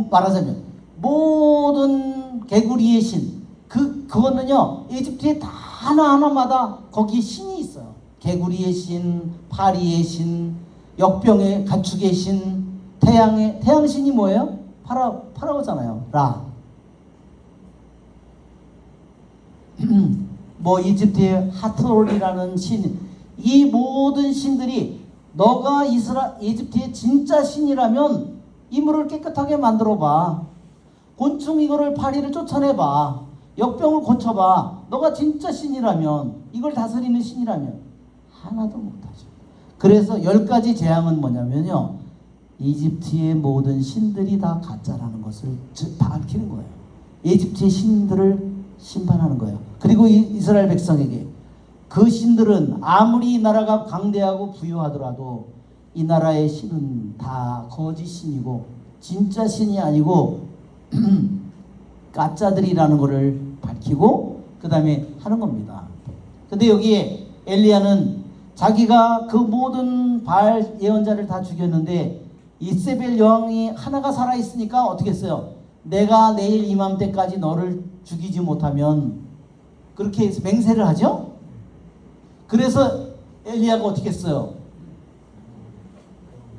말하자면 모든 개구리의 신, 그거는요 이집트에 다 하나하나마다 거기에 신이 있어요. 개구리의 신, 파리의 신, 역병의 가축의 신, 태양 신이 뭐예요? 파라오잖아요. 라. 이집트의 하트롤이라는 신, 이 모든 신들이 너가 이집트의 진짜 신이라면 이 물을 깨끗하게 만들어봐. 곤충 이거를 파리를 쫓아내봐. 역병을 고쳐봐. 너가 진짜 신이라면, 이걸 다스리는 신이라면 하나도 못하죠. 그래서 10가지 재앙은 뭐냐면요, 이집트의 모든 신들이 다 가짜라는 것을 밝히는 거예요. 이집트의 신들을 심판하는 거예요. 그리고 이스라엘 백성에게 그 신들은 아무리 이 나라가 강대하고 부유하더라도 이 나라의 신은 다 거짓 신이고 진짜 신이 아니고 가짜들이라는 것을 밝히고 그 다음에 하는 겁니다. 근데 여기에 엘리야는 자기가 그 모든 바알 예언자를 다 죽였는데 이세벨 여왕이 하나가 살아있으니까 어떻게 했어요? 내가 내일 이맘때까지 너를 죽이지 못하면, 그렇게 해서 맹세를 하죠. 그래서 엘리야가 어떻게 했어요?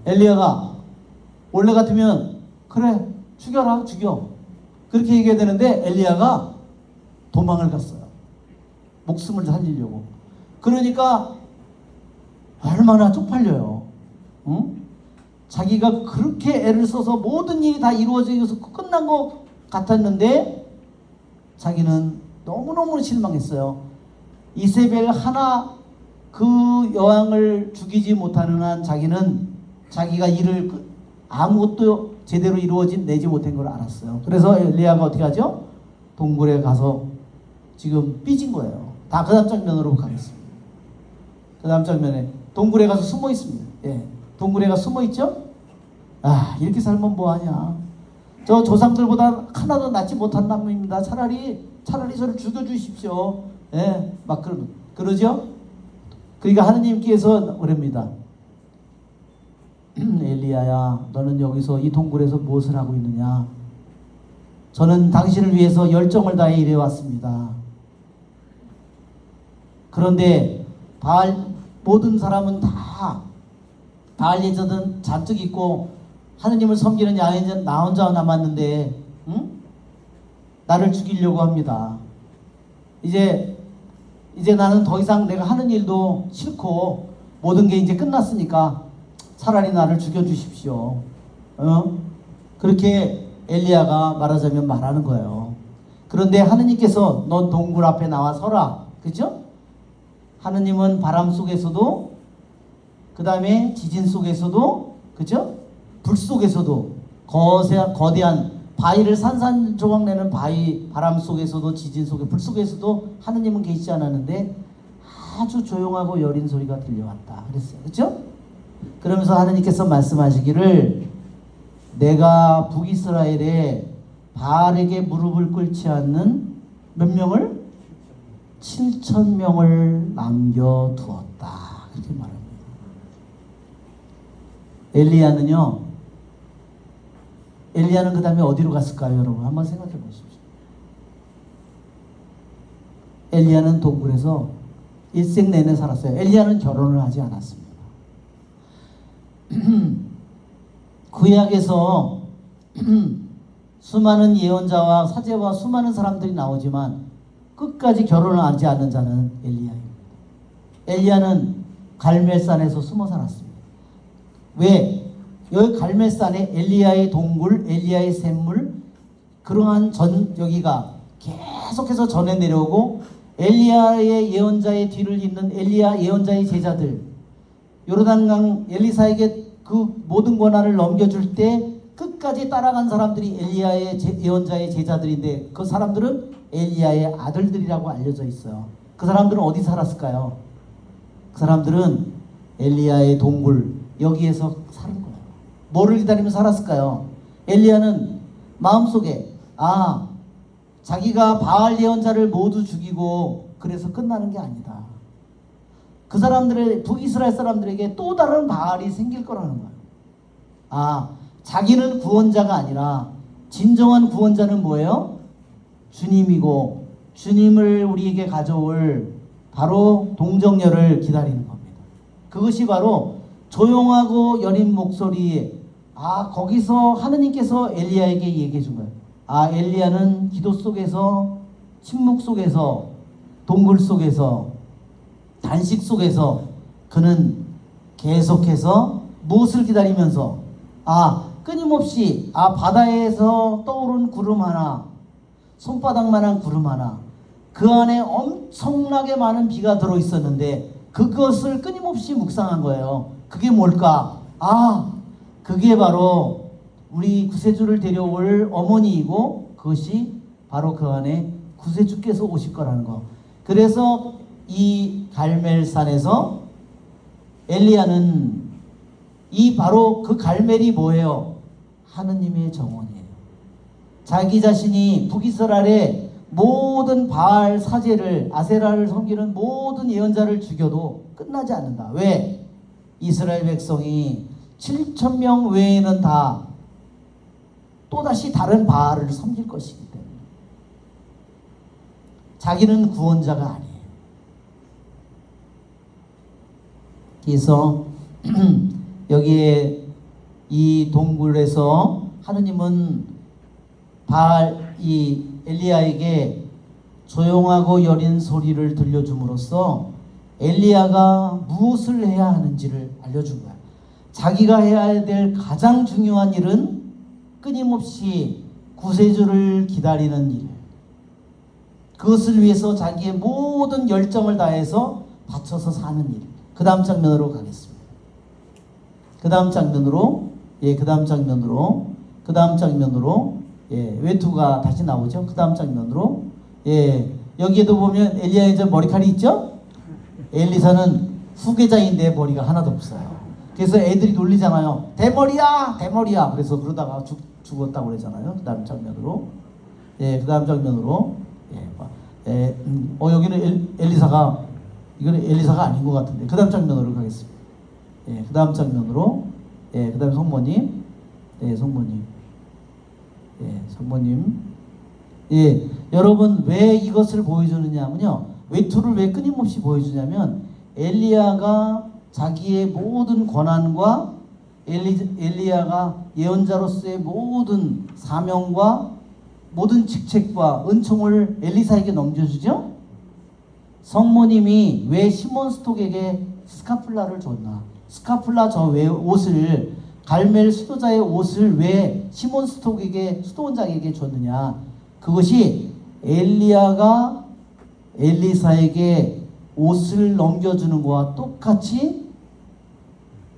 엘리야가 원래 같으면 그래 죽여라, 죽여, 그렇게 얘기해야 되는데 엘리야가 도망을 갔어요. 목숨을 살리려고. 그러니까 얼마나 쪽팔려요. 응? 자기가 그렇게 애를 써서 모든 일이 다 이루어져서 끝난 것 같았는데 자기는 너무너무 실망했어요. 이세벨 하나 그 여왕을 죽이지 못하는 한 자기는 자기가 일을 아무것도 제대로 내지 못한 걸 알았어요. 그래서 엘리야가 어떻게 하죠? 동굴에 가서 지금 삐진 거예요. 다 그 다음 장면으로 가겠습니다. 그 다음 장면에 동굴에 가서 숨어 있습니다. 예. 동굴에 가서 숨어 있죠? 아, 이렇게 살면 뭐하냐. 저 조상들보다 하나도 낫지 못한 놈입니다. 차라리 저를 죽여주십시오. 예. 막 그러죠? 그러니까 하느님께서 그럽니다. 엘리야야, 너는 여기서 이 동굴에서 무엇을 하고 있느냐? 저는 당신을 위해서 열정을 다해 일해왔습니다. 그런데 모든 사람은 다 바알 예전은 잔뜩 있고 하느님을 섬기는 야훼전 나 혼자 남았는데, 응? 나를 죽이려고 합니다. 이제 나는 더 이상 내가 하는 일도 싫고 모든 게 이제 끝났으니까 차라리 나를 죽여주십시오. 그렇게 엘리야가 말하자면 말하는 거예요. 그런데 하느님께서 넌 동굴 앞에 나와 서라. 그죠? 하느님은 바람 속에서도, 그 다음에 지진 속에서도, 그죠? 불 속에서도, 거대한 바위를 산산조각 내는 바람 속에서도, 지진 속에, 불 속에서도 하느님은 계시지 않았는데 아주 조용하고 여린 소리가 들려왔다 그랬어요. 그죠? 그러면서 하느님께서 말씀하시기를, 내가 북이스라엘에 바알에게 무릎을 꿇지 않는 몇 명을? 7,000명을 남겨두었다. 그렇게 말합니다. 엘리야는 그 다음에 어디로 갔을까요, 여러분? 한번 생각해 보십시오. 엘리야는 동굴에서 일생 내내 살았어요. 엘리야는 결혼을 하지 않았습니다. 구약에서 수많은 예언자와 사제와 수많은 사람들이 나오지만 끝까지 결혼을 하지 않는 자는 엘리야입니다. 엘리야는 갈멜산에서 숨어 살았습니다. 왜? 여기 갈멜산에 엘리야의 동굴, 엘리야의 샘물, 그러한 여기가 계속해서 전해 내려오고, 엘리야의 예언자의 뒤를 잇는 엘리야 예언자의 제자들, 요르단강 엘리사에게 그 모든 권한을 넘겨줄 때 끝까지 따라간 사람들이 엘리야의 예언자의 제자들인데, 그 사람들은 엘리야의 아들들이라고 알려져 있어요. 그 사람들은 어디 살았을까요? 그 사람들은 엘리야의 동굴, 여기에서 사는 거예요. 뭐를 기다리며 살았을까요? 엘리야는 마음속에 자기가 바알 예언자를 모두 죽이고 그래서 끝나는 게 아니다. 그 사람들의, 북이스라엘 사람들에게 또 다른 바알이 생길 거라는 거예요. 자기는 구원자가 아니라 진정한 구원자는 뭐예요? 주님이고, 주님을 우리에게 가져올 바로 동정녀를 기다리는 겁니다. 그것이 바로 조용하고 여린 목소리에, 거기서 하느님께서 엘리야에게 얘기해 준 거예요. 엘리야는 기도 속에서, 침묵 속에서, 동굴 속에서, 단식 속에서 그는 계속해서 무엇을 기다리면서, 끊임없이 바다에서 떠오른 구름 하나, 손바닥만한 구름 하나, 그 안에 엄청나게 많은 비가 들어있었는데 그것을 끊임없이 묵상한 거예요. 그게 뭘까? 그게 바로 우리 구세주를 데려올 어머니이고, 그것이 바로 그 안에 구세주께서 오실 거라는 거. 그래서 이 갈멜산에서 엘리야는 바로 그 갈멜이 뭐예요? 하느님의 정원이에요. 자기 자신이 북이스라엘의 모든 바알 사제를, 아세라를 섬기는 모든 예언자를 죽여도 끝나지 않는다. 왜? 이스라엘 백성이 7,000명 외에는 다 또다시 다른 바알을 섬길 것이기 때문에. 자기는 구원자가 아니에요. 그래서 여기에 이 동굴에서 하느님은 이 엘리야에게 조용하고 여린 소리를 들려줌으로써 엘리야가 무엇을 해야 하는지를 알려준 거야. 자기가 해야 될 가장 중요한 일은 끊임없이 구세주를 기다리는 일, 그것을 위해서 자기의 모든 열정을 다해서 바쳐서 사는 일. 그 다음 장면으로 가겠습니다. 그 다음 장면으로, 예, 그 다음 장면으로, 그 다음 장면으로, 예, 외투가 다시 나오죠. 그 다음 장면으로, 예, 여기에도 보면 엘리야의 저 머리칼이 있죠? 엘리사는 후계자인데 머리가 하나도 없어요. 그래서 애들이 놀리잖아요. 대머리야, 대머리야. 그래서 그러다가 죽었다고 그러잖아요. 그 다음 장면으로, 예, 그 다음 장면으로, 예, 여기는 엘리사가, 이거는 엘리사가 아닌 것 같은데, 그 다음 장면으로 가겠습니다. 예, 그 다음 장면으로, 예, 그 다음에 성모님, 예, 성모님, 예, 성모님, 예, 여러분 왜 이것을 보여주느냐면요, 외투를 왜 끊임없이 보여주냐면 엘리야가 자기의 모든 권한과 엘리야가 예언자로서의 모든 사명과 모든 직책과 은총을 엘리사에게 넘겨주죠. 성모님이 왜 시몬 스톡에게 스카플라를 줬나? 스카플라 저 왜 옷을, 갈멜 수도자의 옷을 왜 시몬 스톡에게, 수도원장에게 줬느냐? 그것이 엘리야가 엘리사에게 옷을 넘겨주는 것과 똑같이,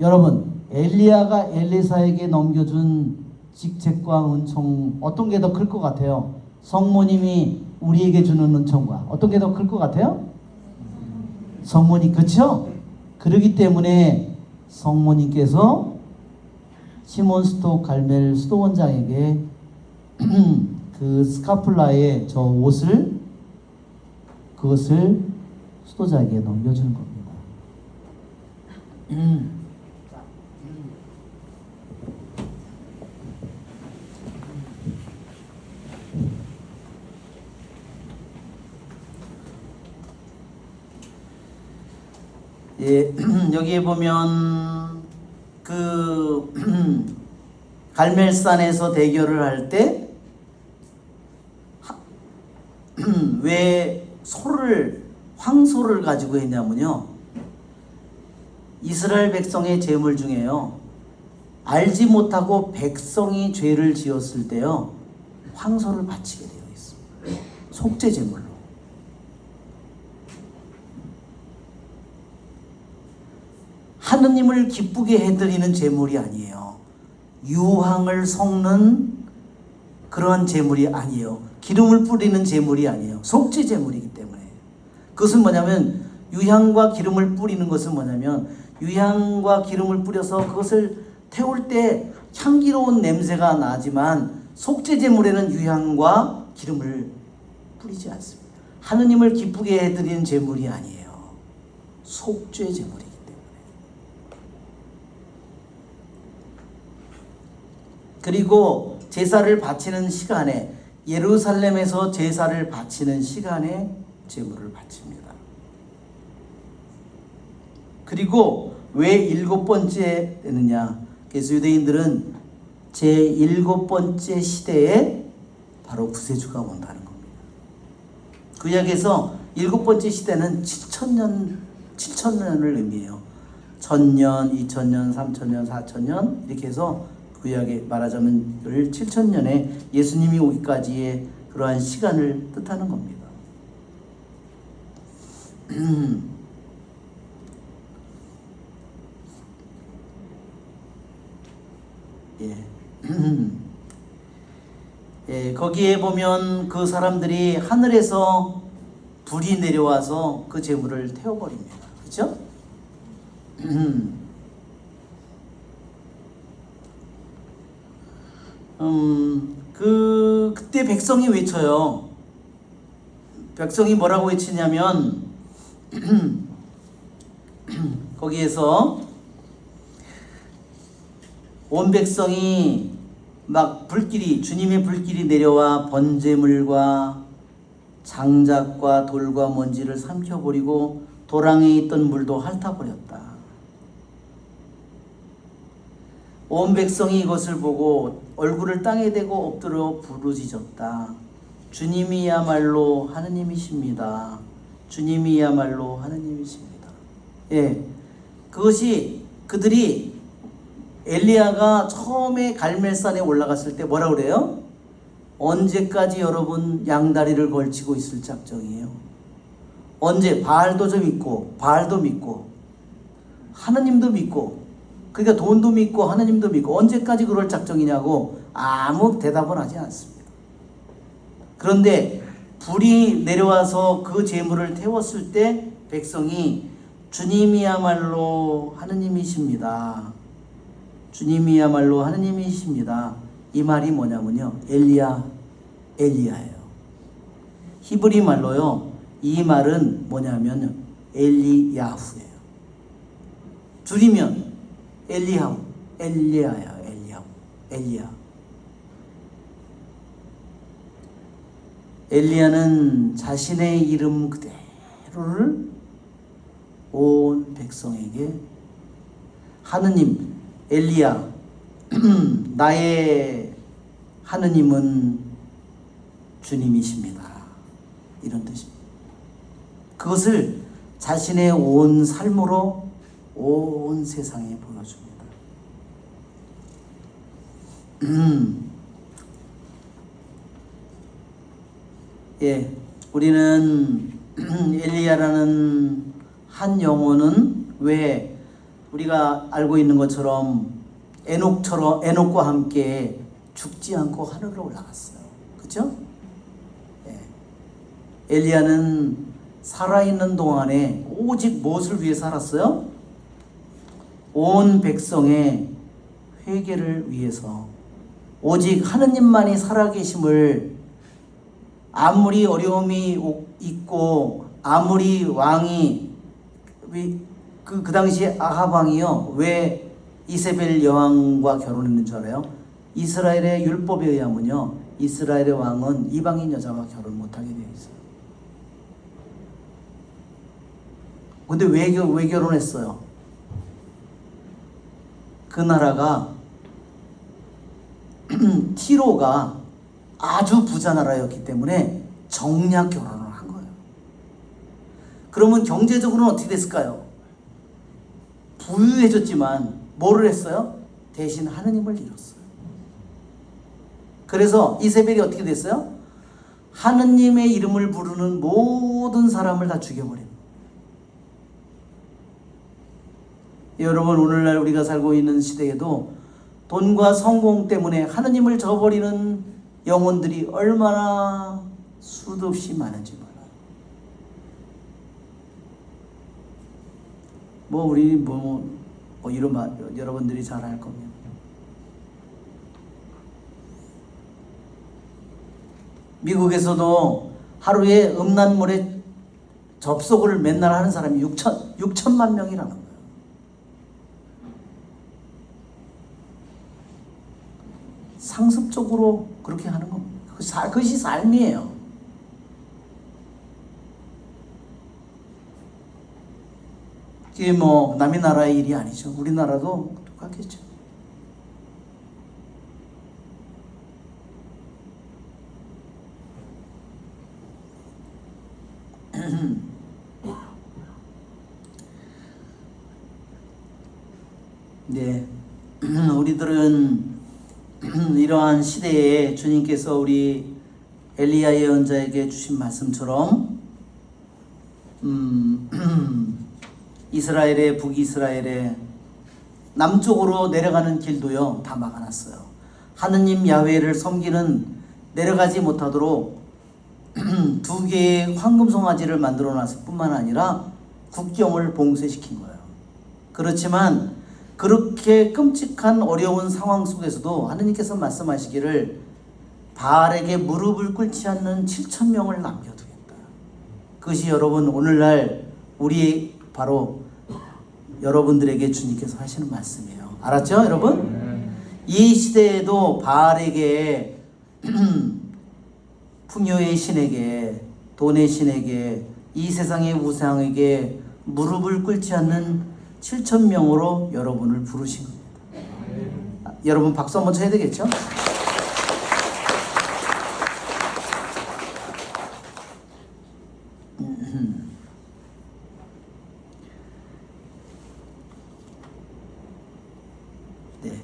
여러분, 엘리야가 엘리사에게 넘겨준 직책과 은총, 어떤 게 더 클 것 같아요? 성모님이 우리에게 주는 은총과 어떤 게 더 클 것 같아요? 성모님, 그렇죠? 그렇기 때문에 성모님께서 시몬 스톡 갈멜 수도원장에게 그 스카플라의 저 옷을, 그것을 수도자에게 넘겨주는 겁니다. 예, 여기에 보면 그 갈멜산에서 대결을 할 때 왜 황소를 가지고 했냐면요, 이스라엘 백성의 제물 중에요, 알지 못하고 백성이 죄를 지었을 때요, 황소를 바치게 되어 있습니다. 속죄 제물로. 하느님을 기쁘게 해드리는 제물이 아니에요. 유황을 섞는 그러한 제물이 아니에요. 기름을 뿌리는 제물이 아니에요. 속죄 제물이기 때문에. 그것은 뭐냐면, 유향과 기름을 뿌리는 것은 뭐냐면, 유향과 기름을 뿌려서 그것을 태울 때 향기로운 냄새가 나지만, 속죄 제물에는 유향과 기름을 뿌리지 않습니다. 하느님을 기쁘게 해드리는 제물이 아니에요. 속죄 제물이기 때문에. 그리고 제사를 바치는 시간에, 예루살렘에서 제사를 바치는 시간에 제물을 바칩니다. 그리고 왜 7번째 되느냐? 그래서 유대인들은 제 7번째 시대에 바로 구세주가 온다는 겁니다. 구약에서 7번째 시대는 7천년을 의미해요. 1000년, 2000년, 3000년, 4000년 이렇게 해서 구약에 말하자면 7000년에 예수님이 오기까지의 그러한 시간을 뜻하는 겁니다. 예. 예, 거기에 보면 그 사람들이 하늘에서 불이 내려와서 그 제물을 태워버립니다. 그렇죠? 그때 백성이 외쳐요. 백성이 뭐라고 외치냐면 거기에서 온 백성이 막 불길이, 주님의 불길이 내려와 번제물과 장작과 돌과 먼지를 삼켜버리고 도랑에 있던 물도 핥아버렸다. 온 백성이 이것을 보고 얼굴을 땅에 대고 엎드려 부르짖었다. 주님이야말로 하느님이십니다. 주님이야말로 하느님이십니다. 예, 그것이 그들이 엘리야가 처음에 갈멜산에 올라갔을 때 뭐라 그래요? 언제까지 여러분 양다리를 걸치고 있을 작정이에요? 언제? 바알도 좀 믿고, 바알도 믿고, 하느님도 믿고, 그러니까 돈도 믿고 하느님도 믿고 언제까지 그럴 작정이냐고 아무 대답을 하지 않습니다. 그런데 불이 내려와서 그 재물을 태웠을 때 백성이 주님이야말로 하느님이십니다. 주님이야말로 하느님이십니다. 이 말이 뭐냐면요. 엘리야예요. 히브리 말로요. 이 말은 뭐냐면 엘리야후예요. 줄이면 엘리야예요. 엘리야. 엘리야는 자신의 이름 그대로를 온 백성에게 하느님, 엘리야, 나의 하느님은 주님이십니다. 이런 뜻입니다. 그것을 자신의 온 삶으로 온 세상에 보여줍니다. 예, 우리는 엘리야라는 한 영혼은 왜 우리가 알고 있는 것처럼 에녹과 함께 죽지 않고 하늘로 올라갔어요. 그렇죠? 예. 엘리야는 살아있는 동안에 오직 무엇을 위해 살았어요? 온 백성의 회개를 위해서 오직 하느님만이 살아계심을 아무리 어려움이 있고 아무리 왕이 그 당시에 아합 왕이요 왜 이세벨 여왕과 결혼했는 줄 알아요? 이스라엘의 율법에 의하면요 이스라엘의 왕은 이방인 여자와 결혼 못하게 되어 있어요. 근데 왜 결혼했어요? 그 나라가 티로가 아주 부자 나라였기 때문에 정략 결혼을 한 거예요. 그러면 경제적으로는 어떻게 됐을까요? 부유해졌지만 뭐를 했어요? 대신 하느님을 잃었어요. 그래서 이세벨이 어떻게 됐어요? 하느님의 이름을 부르는 모든 사람을 다 죽여버립니다. 여러분 오늘날 우리가 살고 있는 시대에도 돈과 성공 때문에 하느님을 저버리는 영혼들이 얼마나 수도 없이 많은지 몰라요. 우리 이런 말 여러분들이 잘 알 겁니다. 미국에서도 하루에 음란물에 접속을 맨날 하는 사람이 6천만 명이라는 거예요. 상습적으로 그렇게 하는 겁니다. 그것이 삶이에요. 이게 남의 나라의 일이 아니죠. 우리나라도 똑같겠죠. 네, 우리들은 이러한 시대에 주님께서 우리 엘리야 예언자에게 주신 말씀처럼 이스라엘의 북이스라엘의 남쪽으로 내려가는 길도요 다 막아놨어요. 하느님 야훼를 섬기는 내려가지 못하도록 2개의 황금 송아지를 만들어 놨을 뿐만 아니라 국경을 봉쇄시킨 거예요. 그렇지만 그렇게 끔찍한 어려운 상황 속에서도 하느님께서 말씀하시기를 바알에게 무릎을 꿇지 않는 7,000명을 남겨두겠다. 그것이 여러분 오늘날 우리 바로 여러분들에게 주님께서 하시는 말씀이에요. 알았죠 여러분? 이 시대에도 바알에게 풍요의 신에게 돈의 신에게 이 세상의 우상에게 무릎을 꿇지 않는 7,000명으로 여러분을 부르신 겁니다. 여러분 박수 한번 쳐야 되겠죠? 네.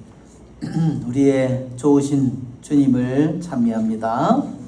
우리의 좋으신 주님을 찬미합니다.